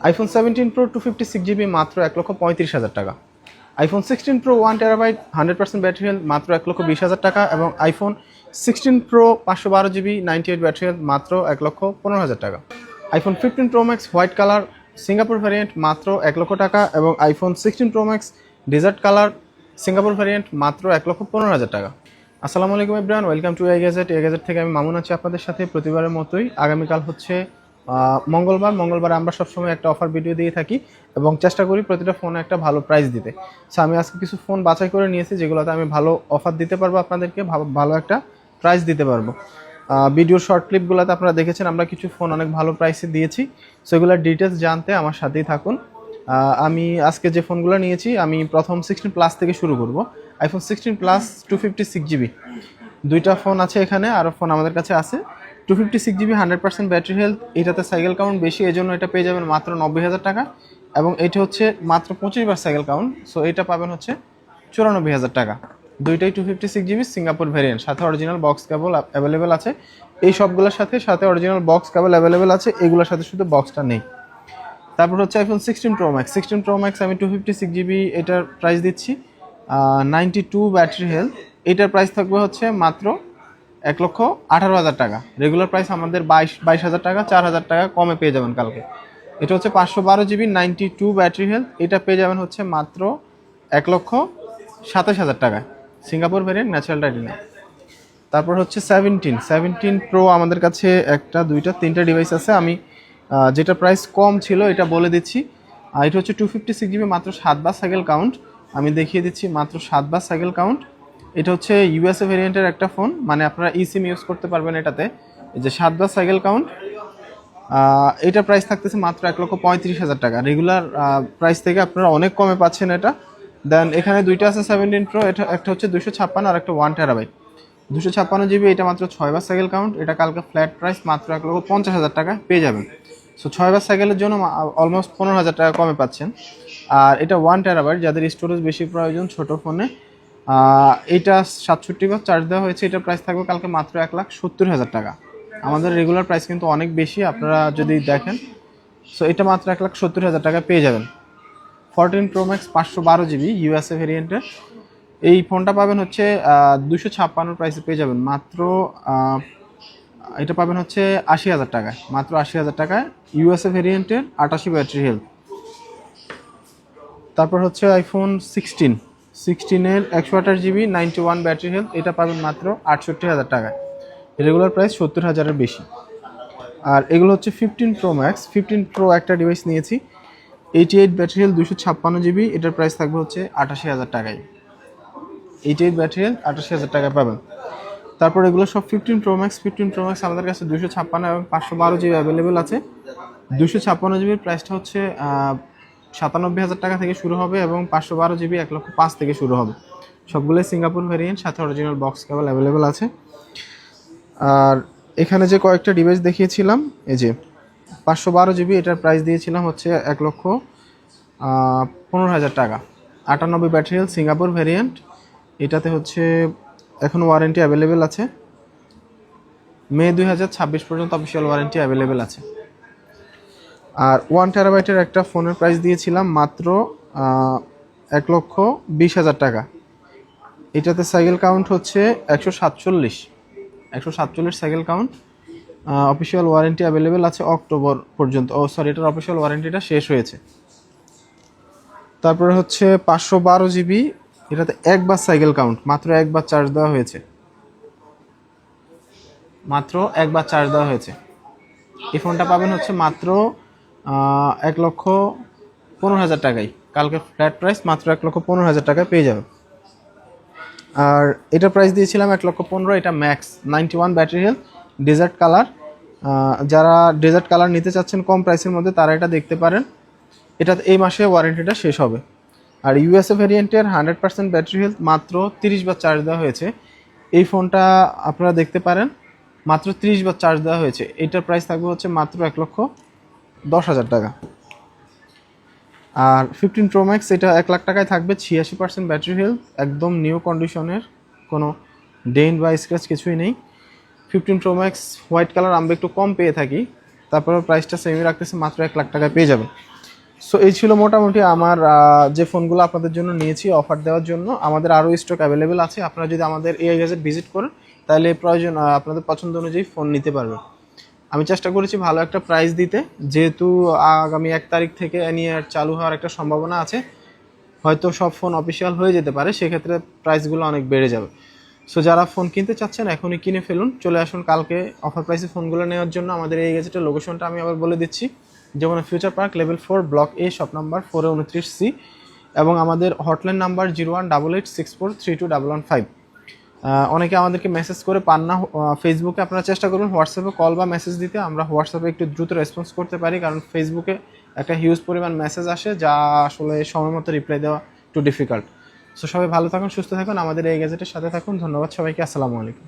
IPhone 17 pro 256GB মাত্র 1,35,000 টাকা। IPhone 16 pro 1TB 100% battery health মাত্র 1,20,000 টাকা এবং iPhone 16 pro 512GB 98 battery health মাত্র 1,15,000 টাকা। IPhone 15 pro max white colour Singapore variant মাত্র 1 লক্ষ টাকা এবং iPhone 16 pro max dessert colour Singapore variant মাত্র 1,15,000 টাকা। আসসালামু আলাইকুম এভরিওয়ান, ওয়েলকাম টু এগ্যাজেট। এগ্যাজেট থেকে আমি মামুন আছি আপনাদের সাথে প্রতিবারের মতোই। আগামীকাল হচ্ছে মঙ্গলবার আমরা সবসময় একটা অফার ভিডিও দিয়ে থাকি এবং চেষ্টা করি প্রতিটা ফোনে একটা ভালো প্রাইস দিতে। সো আমি আজকে কিছু ফোন বাছাই করে নিয়েছি যেগুলোতে আমি ভালো অফার দিতে পারবো, আপনাদেরকে ভালো একটা প্রাইস দিতে পারবো। ভিডিওর শর্ট ক্লিপগুলোতে আপনারা দেখেছেন আমরা কিছু ফোন অনেক ভালো প্রাইসে দিয়েছি। সো এগুলোর ডিটেলস জানতে আমার সাথেই থাকুন। আমি আজকে যে ফোনগুলো নিয়েছি আমি প্রথম 16 প্লাস থেকে শুরু করব। আইফোন 16 প্লাস 256GB দুইটা ফোন আছে এখানে, আরও ফোন আমাদের কাছে আছে। 256GB 100% ব্যাটারি হেলথ, এটাতে সাইকেল কাউন্ট বেশি, এই জন্য এটা পেয়ে যাবেন মাত্র 90,000 টাকা এবং এটা হচ্ছে মাত্র 25 বার সাইকেল কাউন্ট। সো এটা পাবেন হচ্ছে 94,000 টাকা। দুইটাই 256GB সিঙ্গাপুর ভ্যারিয়েন্ট, সাথে অরিজিনাল বক্স কেবল অ্যাভেলেবেল আছে। এই সবগুলোর সাথে অরিজিনাল বক্স কেবল অ্যাভেলেবেল আছে, এগুলোর সাথে শুধু বক্সটা নেই। তারপর হচ্ছে iPhone 16 pro max. 16 pro max আমি 256GB এটার প্রাইস দিচ্ছি 92 ব্যাটারি হেলথ। এটার প্রাইস থাকবে হচ্ছে মাত্র 1,18,000 টাকা। রেগুলার প্রাইস আমাদের 22,000 টাকা, 4,000 টাকা কমে পেয়ে যাবেন কালকে। এটা হচ্ছে 512GB 92 ব্যাটারি হেলথ, এটা পেয়ে যাবেন হচ্ছে মাত্র 1,27,000 টাকায়, সিঙ্গাপুর ভ্যারিয়েন্ট ন্যাচারাল রেটিনা। তারপর হচ্ছে 17 প্রো আমাদের কাছে একটা দুইটা তিনটা ডিভাইস আছে। আমি যেটা প্রাইস কম ছিল এটা বলে দিচ্ছি। এটা হচ্ছে 256GB মাত্র 7 বার সাইকেল কাউন্ট, আমি দেখিয়ে দিচ্ছি মাত্র 7 বার সাইকেল কাউন্ট। এটা হচ্ছে ইউএসএ ভেরিয়েন্টের একটা ফোন, মানে আপনারা ইসিম ইউজ করতে পারবেন এটাতে। এই যে 7 বার সাইকেল কাউন্ট, এটা প্রাইস থাকতেছে মাত্র 1,35,000 টাকা। রেগুলার প্রাইস থেকে আপনারা অনেক কমে পাচ্ছেন এটা। দেন এখানে দুইটা আছে 17 প্রো, এটা একটা হচ্ছে 256 আর একটা 1TB। 256GB এটা মাত্র 6 বার সাইকেল কাউন্ট, এটা কালকে ফ্ল্যাট প্রাইস মাত্র 1,50,000 টাকা পেয়ে যাবেন। সো 6 বার সাইকেলের জন্য অলমোস্ট 15,000 টাকা কমে পাচ্ছেন। আর এটা 1TB, যাদের স্টোরেজ বেশি প্রয়োজন ছোট ফোনে, এটা 67 বার চার্জ দেওয়া হয়েছে, এটা প্রাইস থাকবে কালকে মাত্র 1,70,000 টাকা। আমাদের রেগুলার প্রাইস কিন্তু অনেক বেশি আপনারা যদি দেখেন। সো এটা মাত্র 1,70,000 টাকা পেয়ে যাবেন। 14 প্রো ম্যাক্স 512GB ইউএসএ ভেরিয়েন্টের এই ফোনটা পাবেন হচ্ছে 256 প্রাইসে পেয়ে যাবেন মাত্র। এটা পাবেন হচ্ছে 80,000 টাকায়, মাত্র 80,000 টাকায় ইউএসএ ভেরিয়েন্টের 88 ব্যাটারি হেলথ। তারপর হচ্ছে আইফোন 16-এর 128GB 91 ব্যাটারি হেলথ, এটা পাবেন মাত্র 68,000 টাকায়। রেগুলার প্রাইস 70,000-এর বেশি। আর এগুলো হচ্ছে 15 প্রো ম্যাক্স। 15 প্রো একটা ডিভাইস নিয়েছি, 88 ব্যাটারি হেলথ 256GB, এটার প্রাইস থাকবে হচ্ছে 88,000 টাকায়। 88 ব্যাটারি হেলথ 88,000 টাকায় পাবেন। তারপর এগুলো সব 15 প্রো ম্যাক্স। 15 প্রো ম্যাক্স আমাদের কাছে 256 এবং 512GB অ্যাভেলেবেল আছে। 256GBর প্রাইসটা হচ্ছে 97,000 টাকা থেকে শুরু হবে এবং 512GB 1,05,000 থেকে শুরু হবে। সবগুলোই সিঙ্গাপুর ভ্যারিয়েন্ট, সাথে অরিজিনাল বক্স কেবল অ্যাভেলেবেল আছে। আর এখানে যে কয়েকটা ডিভাইস দেখিয়েছিলাম, এই যে 512GB এটার প্রাইস দিয়েছিলাম হচ্ছে 1,15,000 টাকা। 98 ব্যাটারি হেলথ সিঙ্গাপুর ভ্যারিয়েন্ট, এটাতে হচ্ছে এখন ওয়ারেন্টি অ্যাভেলেবেল আছে, মে 2026 পর্যন্ত অফিসিয়াল ওয়ারেন্টি অ্যাভেলেবেল আছে। আর 1TB একটা ফোনের প্রাইস দিয়েছিলাম মাত্র 1,20,000 টাকা। এটাতে সাইকেল কাউন্ট হচ্ছে 147 cycle count. Official warranty available আছে অক্টোবর পর্যন্ত। এটার অফিসিয়াল ওয়ারেন্টিটা শেষ হয়েছে। তারপরে হচ্ছে 512GB, এটাতে একবার সাইকেল কাউন্ট, মাত্র একবার চার্জ দেওয়া হয়েছে, মাত্র একবার চার্জ দেওয়া হয়েছে। এই ফোনটা পাবেন হচ্ছে মাত্র 1,15,000 টাকায়, কালকে ফ্ল্যাট প্রাইস মাত্র 1,15,000 টাকায় পেয়ে যাবে। আর এটা প্রাইস দিয়েছিলাম 1,15,000, এটা max 91 battery health dessert colour. যারা ডেজার্ট কালার নিতে চাচ্ছেন কম প্রাইসের মধ্যে তারা এটা দেখতে পারেন, এটা এই মাসে ওয়ারেন্টিটা শেষ হবে। আর ইউএসএ ভ্যারিয়েন্টের 100% ব্যাটারি হেলথ, মাত্র 30 বার চার্জ দেওয়া হয়েছে। এই ফোনটা আপনারা দেখতে পারেন, মাত্র 30 বার চার্জ দেওয়া হয়েছে। এটার প্রাইস থাকবে হচ্ছে মাত্র 1,10,000 টাকা। আর 15 প্রো ম্যাক্স এটা 1,00,000 টাকায় থাকবে, 86% ব্যাটারি হেলথ, একদম নিউ কন্ডিশনের, কোনো ডেন্ট বা স্ক্র্যাচ কিছুই নেই। 15 প্রো ম্যাক্স হোয়াইট কালার আমরা একটু কম পেয়ে থাকি, তারপরে প্রাইসটা সেমই রাখতেছে, মাত্র 1 লাখ টাকায় পেয়ে যাবেন। সো এই ছিল মোটামুটি আমার যে ফোনগুলো আপনাদের জন্য নিয়েছি অফার দেওয়ার জন্য। আমাদের আরও স্টক অ্যাভেলেবেল আছে, আপনারা যদি আমাদের AI গ্যাজেট ভিজিট করেন তাহলে প্রয়োজন আপনাদের পছন্দ অনুযায়ী ফোন নিতে পারবেন। আমি চেষ্টা করেছি ভালো একটা প্রাইস দিতে, যেহেতু আগামী 1 তারিখ থেকে এনিয়ার চালু হওয়ার একটা সম্ভাবনা আছে, হয়তো সব ফোন অফিসিয়াল হয়ে যেতে পারে, সেক্ষেত্রে প্রাইসগুলো অনেক বেড়ে যাবে। সো যারা ফোন কিনতে চাচ্ছেন এখনই কিনে ফেলুন, চলে আসুন কালকে অফার প্রাইসে ফোনগুলো নেওয়ার জন্য। আমাদের এই গ্যাজেটের লোকেশনটা আমি আবার বলে দিচ্ছি, যেমন future park level 4 block A shop number 429C, এবং আমাদের হটলাইন নাম্বার 0188643215। অনেকে আমাদেরকে মেসেজ করে পান না ফেসবুকে, আপনারা চেষ্টা করুন হোয়াটসঅ্যাপে কল বা মেসেজ দিতে, আমরা হোয়াটসঅ্যাপে একটু দ্রুত রেসপন্স করতে পারি, কারণ ফেসবুকে একটা হিউজ পরিমাণ মেসেজ আসে যা আসলে সময় মতো রিপ্লাই দেওয়া একটু ডিফিকাল্ট। সো সবাই ভালো থাকুন, সুস্থ থাকুন, আমাদের এই গ্যাজেটের সাথে থাকুন। ধন্যবাদ সবাইকে, আসসালামু আলাইকুম।